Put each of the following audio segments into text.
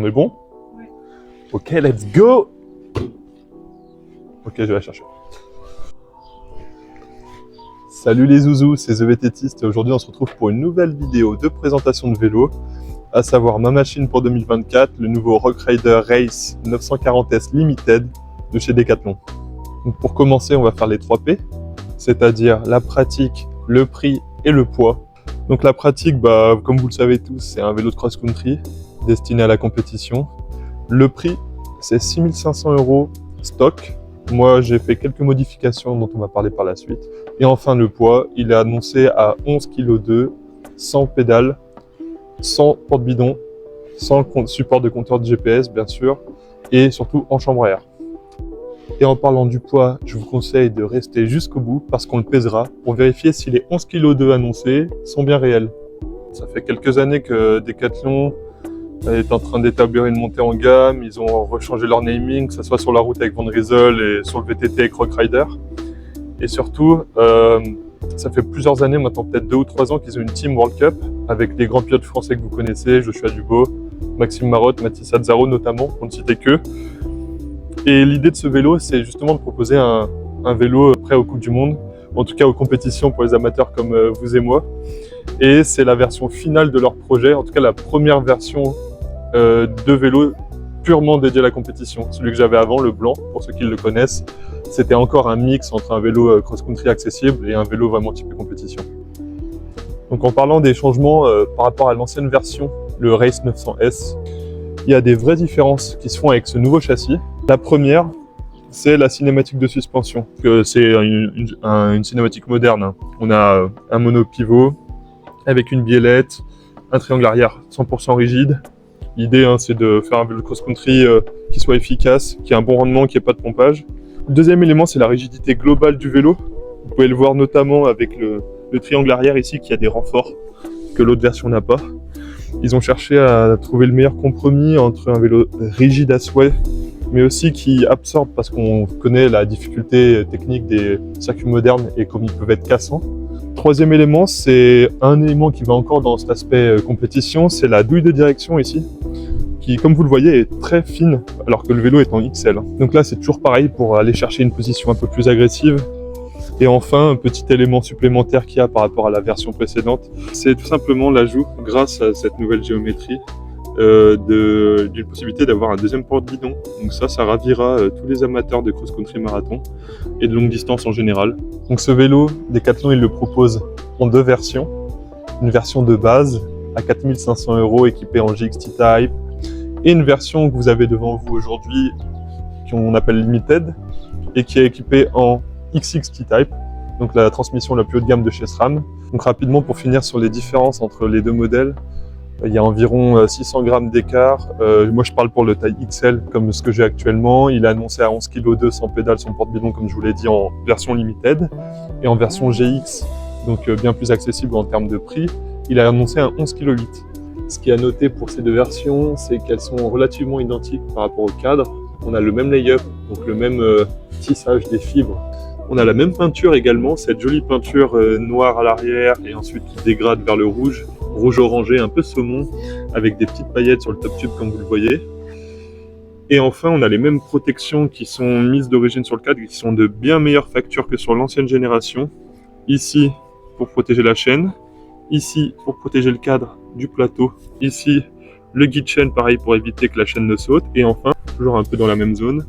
est bon? Oui. Ok, let's go! Ok, je vais la chercher. Salut les zouzous, c'est The VTTiste et aujourd'hui on se retrouve pour une nouvelle vidéo de présentation de vélo, à savoir ma machine pour 2024, le nouveau Rock Rider Race 940S Limited de chez Decathlon. Donc pour commencer, on va faire les 3 P, c'est-à-dire la pratique, le prix et le poids. Donc la pratique, comme vous le savez tous, c'est un vélo de cross-country destiné à la compétition. Le prix, c'est 6 500 € stock. Moi, j'ai fait quelques modifications dont on va parler par la suite. Et enfin, le poids, il est annoncé à 11,2 kg, sans pédale, sans porte-bidon, sans support de compteur de GPS, bien sûr, et surtout en chambre à air. Et en parlant du poids, je vous conseille de rester jusqu'au bout parce qu'on le pèsera pour vérifier si les 11,2 kg annoncés sont bien réels. Ça fait quelques années que Decathlon est en train d'établir une montée en gamme. Ils ont rechangé leur naming, que ce soit sur la route avec Van Rysel et sur le VTT avec Rock Rider. Et surtout, ça fait plusieurs années, maintenant peut-être 2 ou 3 ans, qu'ils ont une Team World Cup avec des grands pilotes français que vous connaissez, Joshua Dubo, Maxime Marotte, Mathis Azzaro notamment, pour ne citer qu'eux. Et l'idée de ce vélo, c'est justement de proposer un vélo prêt aux Coupes du Monde, en tout cas aux compétitions pour les amateurs comme vous et moi. Et c'est la version finale de leur projet, en tout cas la première version de vélo purement dédié à la compétition. Celui que j'avais avant, le blanc, pour ceux qui le connaissent, c'était encore un mix entre un vélo cross-country accessible et un vélo vraiment typé compétition. Donc en parlant des changements par rapport à l'ancienne version, le Race 900S, il y a des vraies différences qui se font avec ce nouveau châssis. La première, c'est la cinématique de suspension. C'est une cinématique moderne, hein. On a un monopivot avec une biellette, un triangle arrière 100% rigide. L'idée, c'est de faire un vélo cross-country qui soit efficace, qui ait un bon rendement, qui n'ait pas de pompage. Le deuxième élément, c'est la rigidité globale du vélo. Vous pouvez le voir notamment avec le triangle arrière ici, qui a des renforts que l'autre version n'a pas. Ils ont cherché à trouver le meilleur compromis entre un vélo rigide à souhait, mais aussi qui absorbe, parce qu'on connaît la difficulté technique des circuits modernes et comme ils peuvent être cassants. Troisième élément, c'est un élément qui va encore dans cet aspect compétition, c'est la douille de direction ici, qui, comme vous le voyez, est très fine, alors que le vélo est en XL. Donc là, c'est toujours pareil pour aller chercher une position un peu plus agressive. Et enfin, un petit élément supplémentaire qu'il y a par rapport à la version précédente, c'est tout simplement l'ajout, grâce à cette nouvelle géométrie, d'une possibilité d'avoir un deuxième porte-bidon. Donc ça ravira tous les amateurs de cross-country marathon et de longue distance en général. Donc ce vélo, Decathlon, il le propose en 2 versions. Une version de base à 4 500 € équipée en GXT Type et une version que vous avez devant vous aujourd'hui qu'on appelle Limited et qui est équipée en XXT Type, donc la transmission la plus haut de gamme de chez SRAM. Donc rapidement, pour finir sur les différences entre les deux modèles, il y a environ 600 grammes d'écart. Moi je parle pour le taille XL comme ce que j'ai actuellement. Il est annoncé à 11,2 kg sans pédale, sans porte-bidon comme je vous l'ai dit en version Limited. Et en version GX, donc bien plus accessible en termes de prix, il est annoncé à 11,8 kg. Ce qui est à noter pour ces deux versions, c'est qu'elles sont relativement identiques par rapport au cadre. On a le même lay-up, donc le même tissage des fibres. On a la même peinture également, cette jolie peinture noire à l'arrière et ensuite qui dégrade vers le rouge orangé, un peu saumon, avec des petites paillettes sur le top tube comme vous le voyez. Et enfin, on a les mêmes protections qui sont mises d'origine sur le cadre, qui sont de bien meilleure facture que sur l'ancienne génération. Ici, pour protéger la chaîne. Ici, pour protéger le cadre du plateau. Ici, le guide chaîne, pareil, pour éviter que la chaîne ne saute. Et enfin, toujours un peu dans la même zone,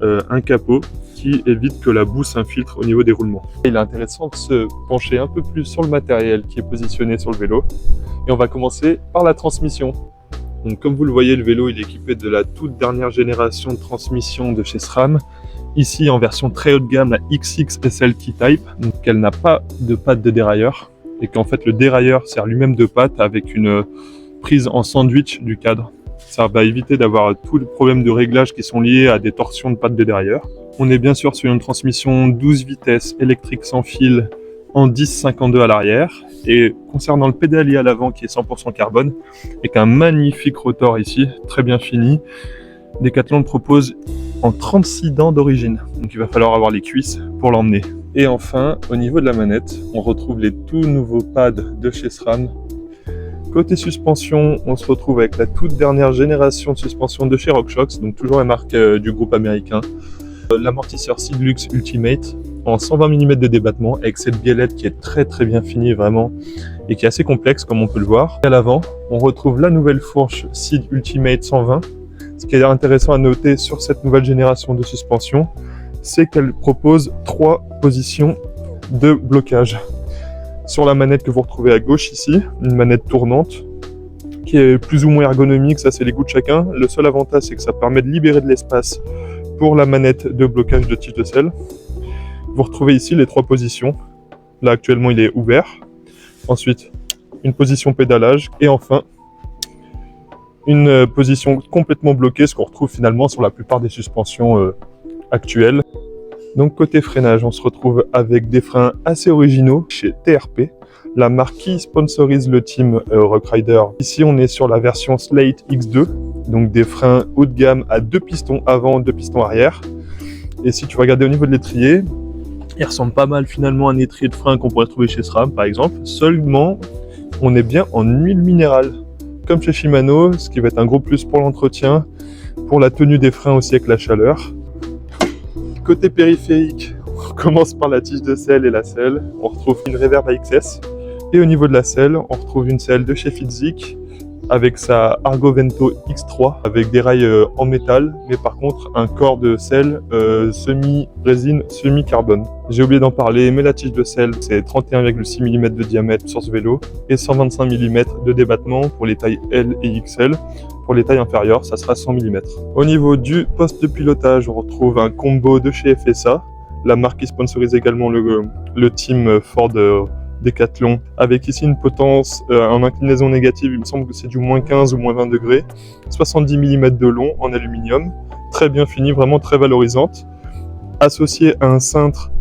un capot qui évite que la boue s'infiltre au niveau des roulements. Il est intéressant de se pencher un peu plus sur le matériel qui est positionné sur le vélo. Et on va commencer par la transmission. Donc comme vous le voyez, le vélo il est équipé de la toute dernière génération de transmission de chez SRAM. Ici en version très haut de gamme, la XX SLT Type. Donc elle n'a pas de patte de dérailleur. Et qu'en fait le dérailleur sert lui-même de patte avec une prise en sandwich du cadre. Ça va éviter d'avoir tous les problèmes de réglage qui sont liés à des torsions de pattes de dérailleur. On est bien sûr sur une transmission 12 vitesses électrique sans fil en 10-52 à l'arrière. Et concernant le pédalier à l'avant qui est 100% carbone, avec un magnifique rotor ici, très bien fini, Decathlon le propose en 36 dents d'origine. Donc il va falloir avoir les cuisses pour l'emmener. Et enfin, au niveau de la manette, on retrouve les tout nouveaux pads de chez SRAM Côté suspension, on se retrouve avec la toute dernière génération de suspension de chez RockShox, donc toujours la marque du groupe américain. L'amortisseur Seedlux Ultimate en 120 mm de débattement avec cette biellette qui est très bien finie vraiment et qui est assez complexe comme on peut le voir. Et à l'avant, on retrouve la nouvelle fourche Seed Ultimate 120. Ce qui est intéressant à noter sur cette nouvelle génération de suspension, c'est qu'elle propose 3 positions de blocage. Sur la manette que vous retrouvez à gauche ici, une manette tournante qui est plus ou moins ergonomique, ça c'est les goûts de chacun. Le seul avantage c'est que ça permet de libérer de l'espace pour la manette de blocage de tige de sel. Vous retrouvez ici les 3 positions. Là actuellement il est ouvert. Ensuite une position pédalage et enfin une position complètement bloquée, ce qu'on retrouve finalement sur la plupart des suspensions actuelles. Donc côté freinage, on se retrouve avec des freins assez originaux chez TRP, la marque qui sponsorise le team Rock Rider. Ici on est sur la version Slate X2, donc des freins haut de gamme à 2 pistons avant, 2 pistons arrière. Et si tu regardes au niveau de l'étrier, il ressemble pas mal finalement à un étrier de frein qu'on pourrait trouver chez SRAM par exemple, seulement on est bien en huile minérale. Comme chez Shimano, ce qui va être un gros plus pour l'entretien, pour la tenue des freins aussi avec la chaleur. Côté périphérique, on commence par la tige de selle et la selle. On retrouve une Reverb AXS. Et au niveau de la selle, on retrouve une selle de chez Fizik avec sa Argovento X3 avec des rails en métal, mais par contre un corps de selle semi-résine, semi-carbone. J'ai oublié d'en parler, mais la tige de selle c'est 31,6 mm de diamètre sur ce vélo et 125 mm de débattement pour les tailles L et XL. Pour les tailles inférieures, ça sera 100 mm. Au niveau du poste de pilotage, on retrouve un combo de chez FSA, la marque qui sponsorise également le team Ford Decathlon, avec ici une potence en inclinaison négative, il me semble que c'est du moins 15 ou moins 20 degrés, 70 mm de long en aluminium, très bien fini, vraiment très valorisante, associé à un cintre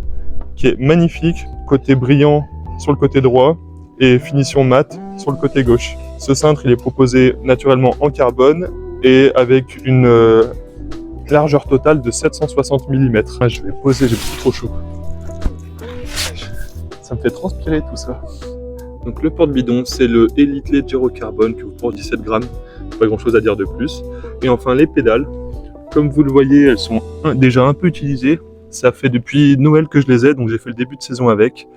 qui est magnifique, côté brillant sur le côté droit et finition mat sur le côté gauche. Ce cintre il est proposé naturellement en carbone et avec une largeur totale de 760 mm. Ah, je vais poser, j'ai trop chaud. Ça me fait transpirer tout ça. Donc le porte-bidon, c'est le Elite Legero Carbone qui vous porte 17 grammes. Pas grand chose à dire de plus. Et enfin les pédales. Comme vous le voyez, elles sont déjà un peu utilisées. Ça fait depuis Noël que je les ai, donc j'ai fait le début de saison avec.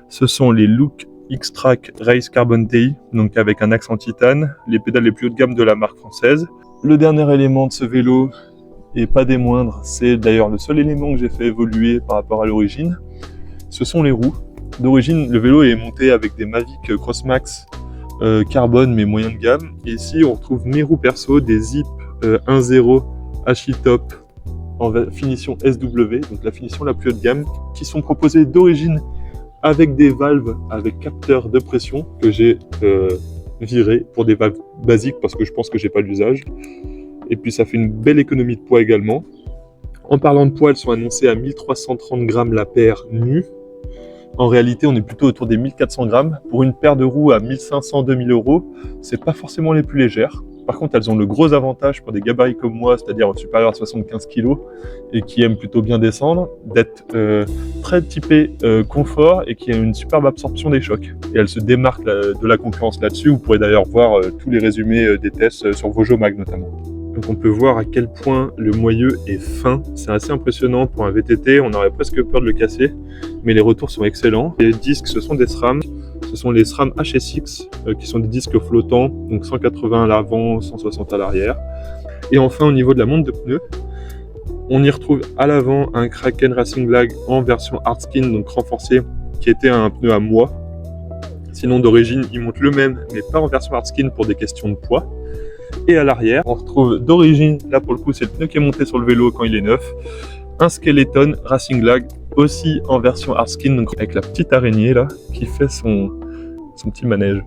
Ce sont les Look X-Track Race Carbon TI, donc avec un accent titane, les pédales les plus haut de gamme de la marque française. Le dernier élément de ce vélo, et pas des moindres, c'est d'ailleurs le seul élément que j'ai fait évoluer par rapport à l'origine, ce sont les roues. D'origine, le vélo est monté avec des Mavic Crossmax carbone mais moyen de gamme. Et ici, on retrouve mes roues perso, des Zip 1.0 HI Top en finition SW, donc la finition la plus haut de gamme, qui sont proposées d'origine avec des valves avec capteur de pression que j'ai viré pour des valves basiques parce que je pense que j'ai pas l'usage. Et puis ça fait une belle économie de poids également. En parlant de poids, elles sont annoncées à 1330 grammes la paire nue. En réalité, on est plutôt autour des 1400 grammes. Pour une paire de roues à 1500-2000 €, c'est pas forcément les plus légères. Par contre, elles ont le gros avantage pour des gabarits comme moi, c'est-à-dire supérieurs à 75 kg et qui aiment plutôt bien descendre, d'être très typées confort et qui a une superbe absorption des chocs. Et elles se démarquent de la concurrence là-dessus. Vous pourrez d'ailleurs voir tous les résumés des tests sur Vojomag notamment. Donc on peut voir à quel point le moyeu est fin. C'est assez impressionnant pour un VTT, on aurait presque peur de le casser, mais les retours sont excellents. Les disques, ce sont des SRAM, ce sont les SRAM HSX, qui sont des disques flottants, donc 180 à l'avant, 160 à l'arrière. Et enfin au niveau de la monte de pneus, on y retrouve à l'avant un Kraken Racing Lag en version Hardskin, donc renforcé, qui était un pneu à moi. Sinon d'origine, il monte le même, mais pas en version Hardskin pour des questions de poids. Et à l'arrière, on retrouve d'origine, là pour le coup c'est le pneu qui est monté sur le vélo quand il est neuf, un Skeleton Racing Lag, aussi en version Hardskin, donc avec la petite araignée là, qui fait son petit manège.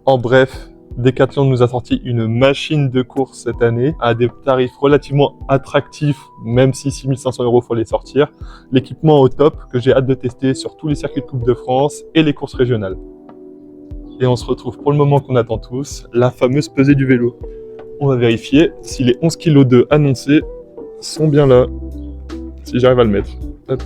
En bref, Decathlon nous a sorti une machine de course cette année, à des tarifs relativement attractifs, même si 6500 € faut les sortir. L'équipement au top, que j'ai hâte de tester sur tous les circuits de Coupe de France et les courses régionales. Et on se retrouve pour le moment qu'on attend tous, la fameuse pesée du vélo. On va vérifier si les 11,2 kg annoncés sont bien là. Si j'arrive à le mettre. Hop.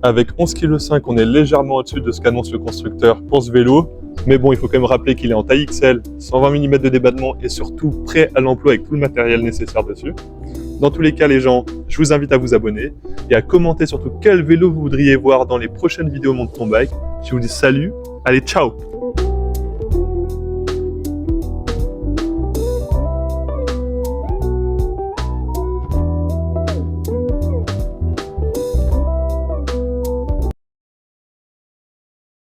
Avec 11,5 kg, on est légèrement au-dessus de ce qu'annonce le constructeur pour ce vélo. Mais bon, il faut quand même rappeler qu'il est en taille XL, 120 mm de débattement et surtout prêt à l'emploi avec tout le matériel nécessaire dessus. Dans tous les cas, les gens, je vous invite à vous abonner et à commenter surtout quel vélo vous voudriez voir dans les prochaines vidéos Montre ton bike. Je vous dis salut, allez ciao!